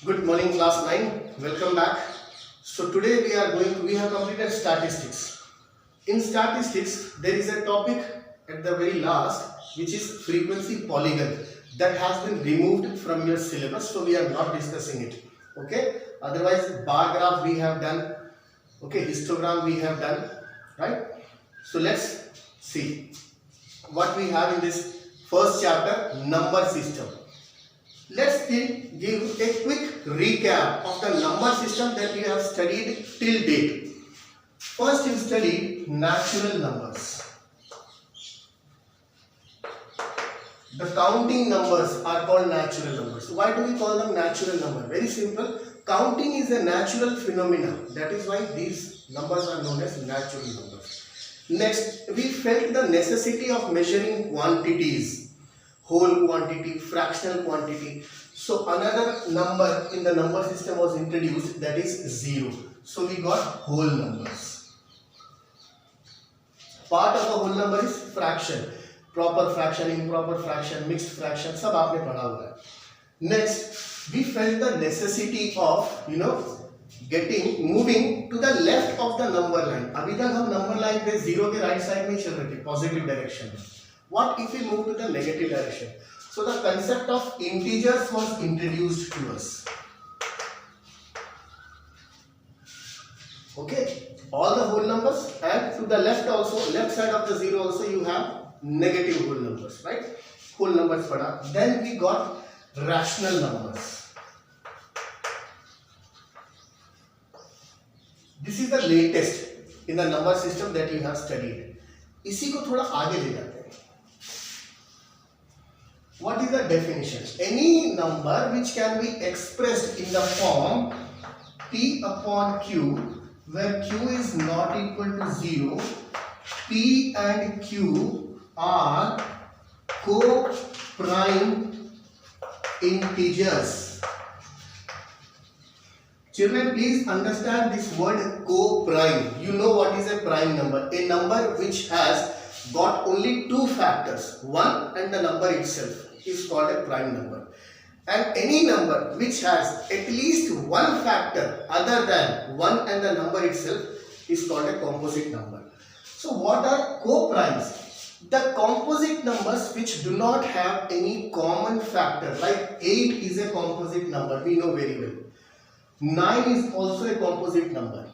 Good morning, class 9. Welcome back. So today we have completed statistics. In statistics, there is a topic at the very last which is frequency polygon that has been removed from your syllabus. So we are not discussing it. Okay. Otherwise, bar graph we have done. Okay. Histogram we have done. Right. So let's see what we have in this first chapter, number system. Let's give a quick recap of the number system that we have studied till date. First, you studied natural numbers. The counting numbers are called natural numbers. Why do we call them natural number? Very simple. Counting is a natural phenomenon. That is why these numbers are known as natural numbers. Next, we felt the necessity of measuring quantities. Whole quantity, fractional quantity. So another number in the number system was introduced, that is 0. So we got whole numbers. Part of a whole number is fraction. Proper fraction, improper fraction, mixed fraction, सब आपने पढ़ा हुआ है. Next, we felt the necessity of moving to the left of the number line. अभी तक हम number line पे 0 के right side में चल रहे थे, positive direction में. What if we move to the negative direction? So the concept of integers was introduced to us. Okay, all the whole numbers, and to the left also, left side of the 0 also you have negative whole numbers, right? Whole numbers pada. Then we got rational numbers. This is the latest in the number system that you have studied. इसी को थोड़ा आगे ले जाते हैं. What is the definition? Any number which can be expressed in the form P upon Q, where Q is not equal to 0, P and Q are co-prime integers. Children, please understand this word co-prime. You know what is a prime number? A number which has got only two factors, 1 and the number itself, is called a prime number. And any number which has at least one factor other than 1 and the number itself is called a composite number. So what are co-primes? The composite numbers which do not have any common factor, like 8 is a composite number, we know very well. 9 is also a composite number.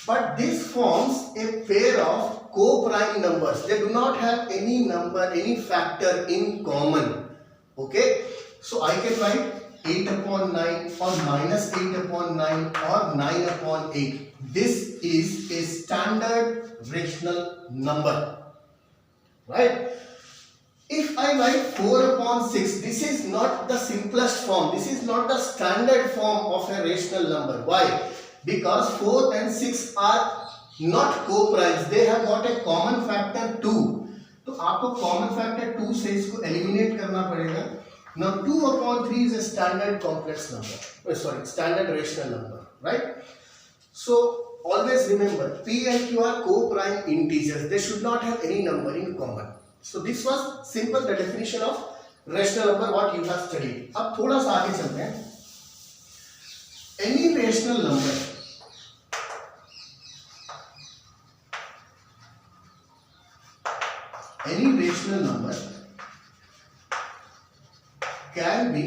But this forms a pair of co-prime numbers. They do not have any number, any factor in common. Okay, so I can write 8 upon 9 or minus 8 upon 9 or 9 upon 8. This is a standard rational number, right? If I write 4 upon 6, this is not the simplest form. This is not the standard form of a rational number. Why? Because 4 and 6 are not co-primes. They have got a common factor 2. तो आपको common factor 2 से इसको eliminate करना पड़ेगा. Now 2 upon 3 is a standard complex number. Standard rational number, right? So always remember, P and Q are co-prime integers. They should not have any number in common. So this was simple the definition of rational number what you have studied. अब थोड़ा सा आगे चलते हैं. Any rational number can be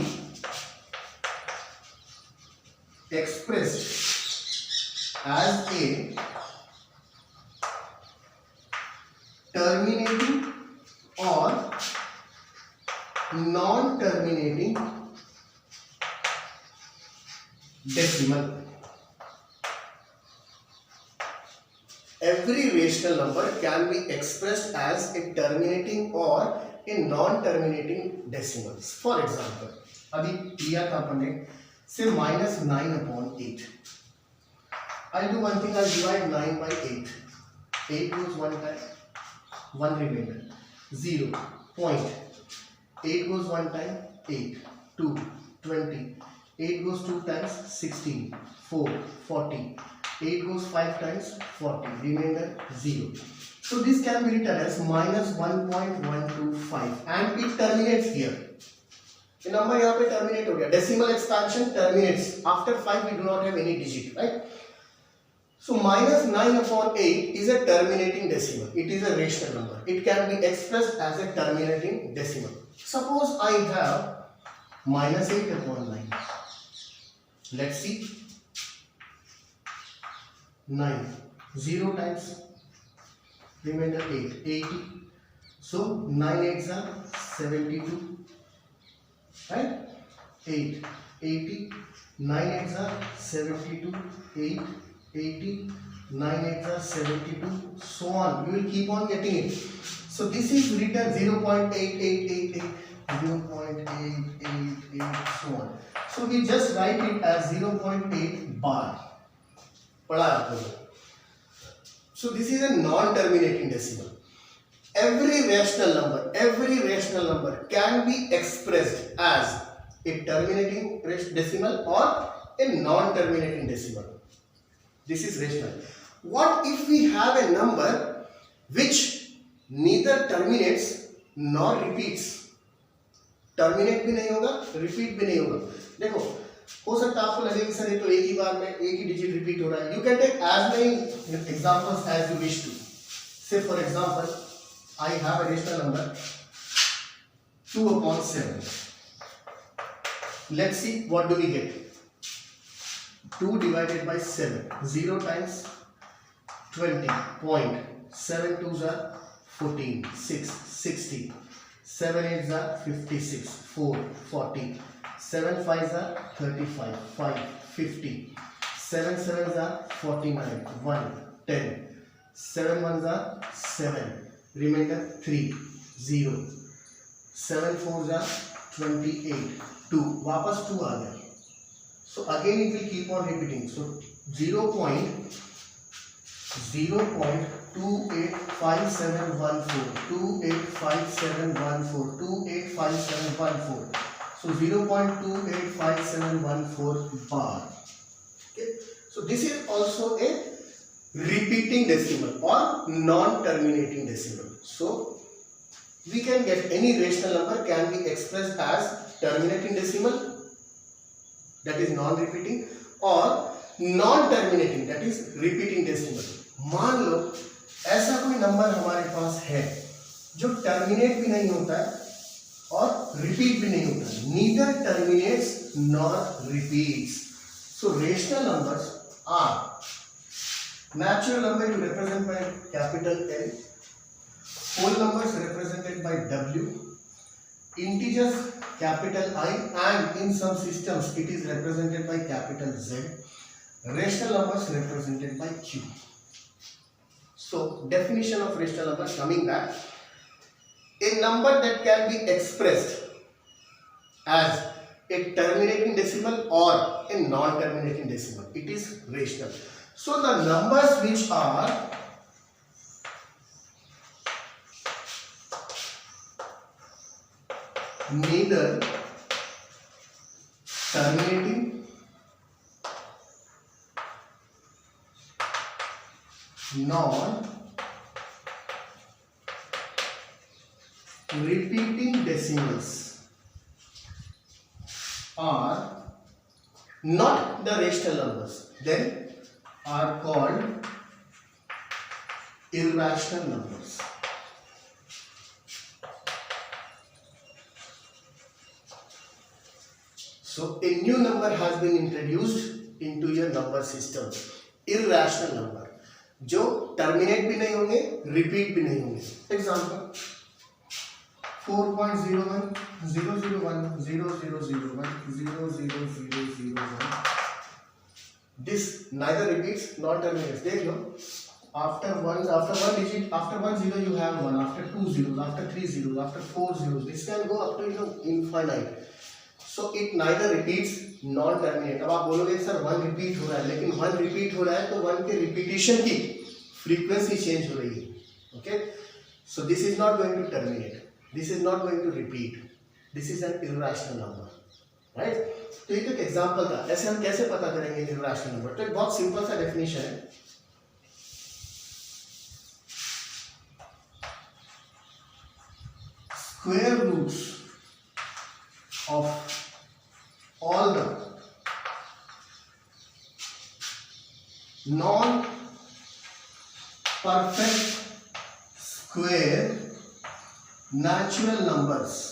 expressed as a terminating or non-terminating decimal. Every rational number can be expressed as a terminating or a non-terminating decimals. For example, अभी लिया था अपने से minus 9 upon 8. I'll do one thing. I'll divide 9 by 8. 8 goes one time, 1 remainder. 0. Point. 8 goes one time, 8. 2. 20. 8 goes 2 times, 16. 4. 40. 8 goes 5 times, 40. Remainder 0. So this can be written as minus 1.125 and it terminates here. ये number यहाँ पे terminate हो गया, decimal expansion terminates after 5, we do not have any digit, right? So minus 9 upon 8 is a terminating decimal. It is a rational number. It can be expressed as a terminating decimal. Suppose I have minus 8 upon 9. Let's see. 9. 0 times remainder 8. 80. So 9 8s are 72. Right? 8. 80. 9 8s are 72. 8. 80, 9 8s are 72, so on. You will keep on getting it. So this is written 0.8888, 0.888, so on. So we just write it as 0.8 bar. पढ़ा आपको? So this is a non-terminating decimal. Every rational number can be expressed as a terminating decimal or a non-terminating decimal. This is rational. What if we have a number which neither terminates nor repeats? Terminate भी नहीं होगा, repeat भी नहीं होगा. देखो, हो सकता है आपको लगे कि सर ये तो एक ही बार में एक ही डिजिट रिपीट हो रहा है. You can take as many examples as you wish to. Say for example, I have a rational number 2 upon 7. Let's see what do we get. 2 divided by 7, 0 times 20, point 7 2s are 14, 6 60, 7 8s are 56, 4 40, 7 5s are 35, 5 50, 7 7s are 49, 1 10, 7 1s are 7, remainder 3 0, 7 4s are 28, 2 वापस 2 आ गया. So again it will keep on repeating. So 0.285714, 285714, 285714. So 0.285714 bar. Okay. So this is also a repeating decimal or non-terminating decimal. So we can get any rational number can be expressed as terminating decimal, that is non-repeating, or non-terminating, that is repeating decimal. मान लो ऐसा कोई number हमारे पास है जो terminate भी नहीं होता है और रिपीट भी नहीं होता है, neither terminates nor repeats. So rational numbers are natural number you represent by capital L, whole numbers represented by W, integers capital I, and in some systems it is represented by capital Z, rational numbers represented by Q. So definition of rational number, coming back, a number that can be expressed as a terminating decimal or a non-terminating decimal, it is rational. So the numbers which are neither terminating nor repeating decimals are not the rational numbers, then are called irrational numbers. So a new number has been introduced into your number system, irrational number, जो terminate भी नहीं होंगे, repeat भी नहीं होंगे. Example 4.01 001 0001 00001. This neither repeats nor terminates. देख लो, after one digit, after 1 0 you have 1, after 2 zeros, after 3 zeros, after 4 zeros. This can go up to infinite. So it neither repeats nor terminates. अब आप बोलोगे sir 1 repeat हो रहा है, लेकिन 1 repeat हो रहा है तो 1 के रिपीटिशन की फ्रीक्वेंसी चेंज हो रही है. Okay, so this is not going to terminate, this is not going to repeat, this is an irrational number, right? तो ये तो एक एग्जांपल था. ऐसे हम कैसे पता करेंगे इररेशनल नंबर? तो एक बहुत सिंपल सा डेफिनेशन है. Square roots of all the non-perfect square natural numbers.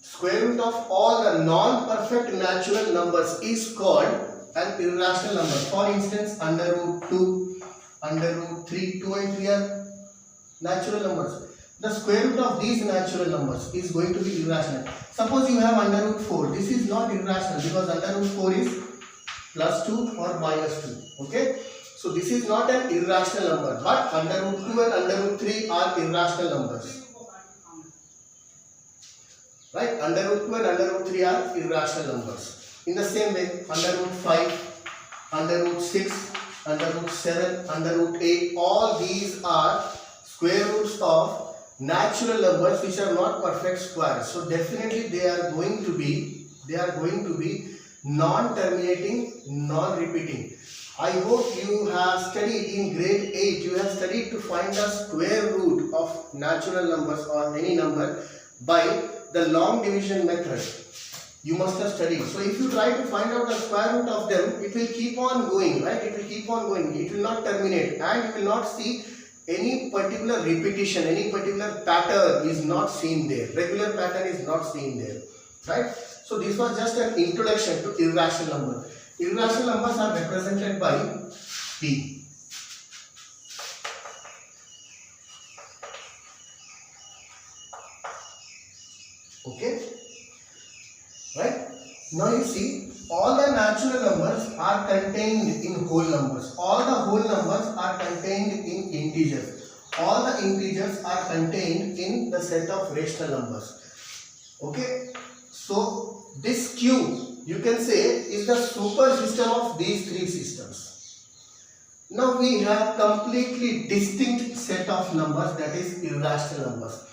Square root of all the non-perfect natural numbers is called an irrational number. For instance, under root 2, under root 3, 2 and 3 are natural numbers. The square root of these natural numbers is going to be irrational. Suppose you have under root 4. This is not irrational because under root 4 is plus 2 or minus 2. Okay. So this is not an irrational number, but under root 2 and under root 3 are irrational numbers. Right? Under root 2 and under root 3 are irrational numbers. In the same way, under root 5, under root 6, under root 7, under root 8, all these are square roots of natural numbers which are not perfect squares. So definitely they are going to be non-terminating, non-repeating. I hope you have studied in grade 8, you have studied to find the square root of natural numbers or any number by the long division method. You must have studied. So if you try to find out the square root of them, it will keep on going, right? It will keep on going. It will not terminate, and you will not see any particular repetition, any particular pattern is not seen there. Regular pattern is not seen there, right? So this was just an introduction to irrational numbers. Irrational numbers are represented by P. Okay, right? Now you see, all the natural numbers are contained in whole numbers. All the whole numbers are contained in integers. All the integers are contained in the set of rational numbers. Okay, so this Q, you can say, is the super system of these three systems. Now we have completely distinct set of numbers, that is irrational numbers.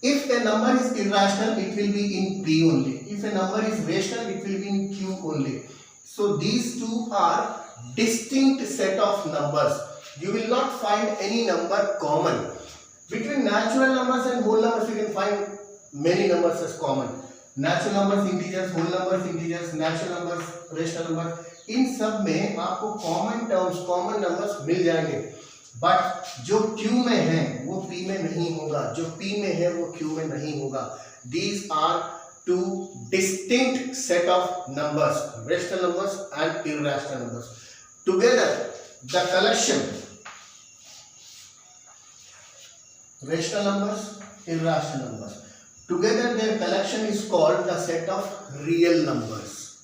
If a number is irrational, it will be in P only. If a number is rational, it will be in Q only. So these two are distinct set of numbers. You will not find any number common. Between natural numbers and whole numbers, you can find many numbers as common. Natural numbers integers, whole numbers integers, natural numbers rational numbers, इन सब में आपको common terms, common numbers मिल जाएंगे. But जो Q में है वो P में नहीं होगा, जो P में है वो Q में नहीं होगा. These are two distinct set of numbers, rational numbers and irrational numbers. Together, the collection rational numbers, irrational numbers. Together, their collection is called the set of real numbers.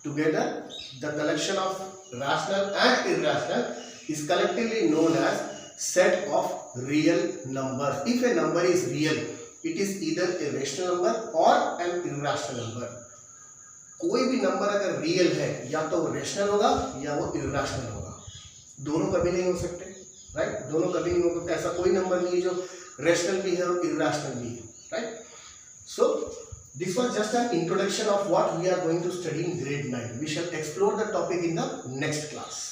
Together, the collection of rational and irrational is collectively known as set of real numbers. If a number is real, it is either a rational number or an irrational number. कोई भी number अगर real है, या तो वो rational होगा या वो इर्रेशनल होगा. दोनों कभी नहीं हो सकते, राइट? दोनों कभी नहीं हो सकते. ऐसा कोई नंबर नहीं है जो रेशनल भी है और इर्रेशनल भी है, right? So this was just an introduction of what we are going to study in grade 9. We shall explore the topic in the next class.